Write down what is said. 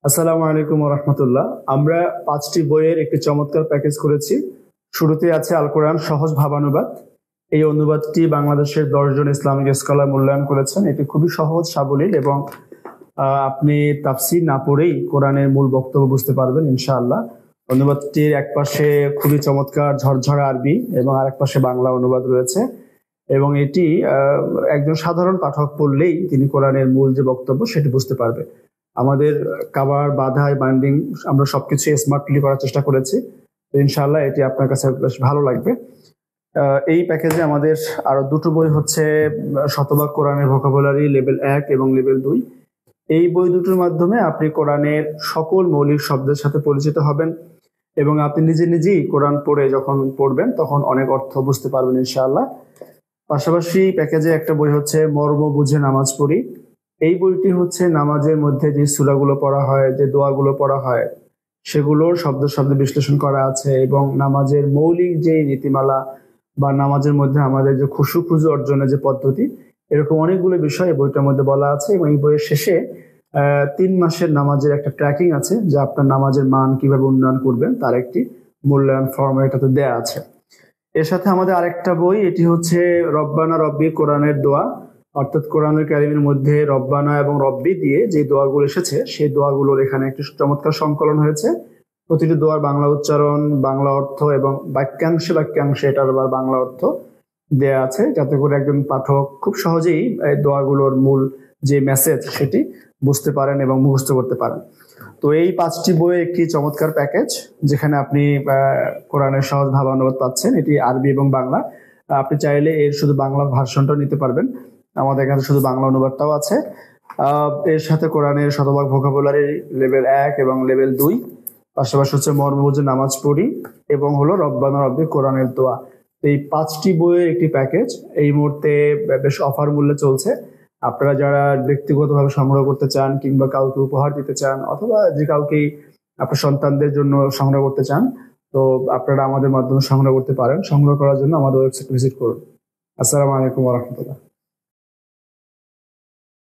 আসসালামু আলাইকুম রহমতুল্লাহ। আমরা 5টি বইয়ের একটি চমৎকার প্যাকেজ করেছি। শুরুতে আছে আল কোরআন সহজ ভাবানুবাদ। এই অনুবাদটি বাংলাদেশের 10 জন ইসলামিক স্কলার মূল্যায়ন করেছেন। এটি খুবই সহজ সাবলীল এবং আপনি তাফসীর না পড়েই কোরআনের মূল বক্তব্য বুঝতে পারবেন ইনশাআল্লাহ। অনুবাদটির এক পাশে খুবই চমৎকার ঝরঝরা আরবি এবং আরেক পাশে বাংলা অনুবাদ রয়েছে, এবং এটি একজন সাধারণ পাঠক পড়লেই তিনি কোরআনের মূল যে বক্তব্য সেটি বুঝতে পারবে। আমাদের কাভার, বাঁধাই, বাইন্ডিং আমরা সবকিছু স্মার্টলি করার চেষ্টা করেছি। তো ইনশাআল্লাহ এটি আপনার কাছে বেশ ভালো লাগবে। এই প্যাকেজে আমাদের আরো দুটো বই হচ্ছে শতভাগ কোরআনের ভোকাবুলারি লেভেল 1 এবং লেভেল 2। এই বই দুটোর মাধ্যমে আপনি কোরআনের সকল মৌলিক শব্দের সাথে পরিচিত হবেন এবং আপনি নিজে নিজেই কোরআন পড়ে যখন পড়বেন তখন অনেক অর্থ বুঝতে পারবেন ইনশাআল্লাহ। পাশাপাশি প্যাকেজে একটা বই হচ্ছে মর্ম বুঝে নামাজ পড়ি। এই বইটি হচ্ছে নামাজের মধ্যে যে সূরাগুলো পড়া হয়, যে দোয়াগুলো পড়া হয়, সেগুলোর শব্দ শব্দ বিশ্লেষণ করা আছে এবং নামাজের মৌলিক যে নীতিমালা বা নামাজের মধ্যে আমাদের যে খুশু খুজু অর্জনের যে পদ্ধতি, এরকম অনেকগুলো বিষয় এই বইটার মধ্যে বলা আছে। এবং এই বইয়ের শেষে 3 মাসের নামাজের একটা ট্র্যাকিং আছে, যে আপনার নামাজের মান কিভাবে উন্নয়ন করবেন তার একটি মূল্যায়ন ফর্ম এটাতে দেয়া আছে। এর সাথে আমাদের আরেকটা বই, এটি হচ্ছে রব্বানা রব্বি কোরআনের দোয়া, অর্থাৎ কোরআনুল কারীমের মধ্যে রব্বানা এবং রব্বি দিয়ে যে দোয়াগুলো এসেছে সেই দোয়াগুলোর এখানে একটি চমৎকার সংকলন হয়েছে। প্রতিটি দোয়ার বাংলা উচ্চারণ, বাংলা অর্থ এবং বাক্যাংশে বাক্যাংশে এটার আবার বাংলা অর্থ দেয়া আছে, যাতে করে একজন পাঠক খুব সহজেই এই দোয়াগুলোর মূল যে মেসেজ সেটি বুঝতে পারেন এবং মুখস্থ করতে পারেন। তো এই 5টি বইয়ের একটি চমৎকার প্যাকেজ, যেখানে আপনি কোরআনের সহজ ভাবানুবাদ পাচ্ছেন। এটি আরবি এবং বাংলা। আপনি চাইলে এর শুধু বাংলা ভার্সনটাও নিতে পারবেন, আমাদের এখানে শুধু বাংলা অনুবাদটাও আছে। এর সাথে কোরআনের শতভাগ ভোকাবুলারি লেভেল 1 এবং লেভেল 2, পাশাপাশি হচ্ছে মর্ম বুঝে নামাজ পড়ি এবং হলো রব্বানা রব্বি কোরআনের দোয়া। এই 5টি বইয়ের একটি প্যাকেজ এই মুহূর্তে বেশ অফার মূল্যে চলছে। আপনারা যারা ব্যক্তিগতভাবে সংগ্রহ করতে চান কিংবা কাউকে উপহার দিতে চান অথবা যে কাউকে আপনার সন্তানদের জন্য সংগ্রহ করতে চান, তো আপনারা আমাদের মাধ্যমে সংগ্রহ করতে পারেন। সংগ্রহ করার জন্য আমাদের ওয়েবসাইট ভিজিট করুন। আসসালামু আলাইকুম ওয়া রাহমাতুল্লাহ।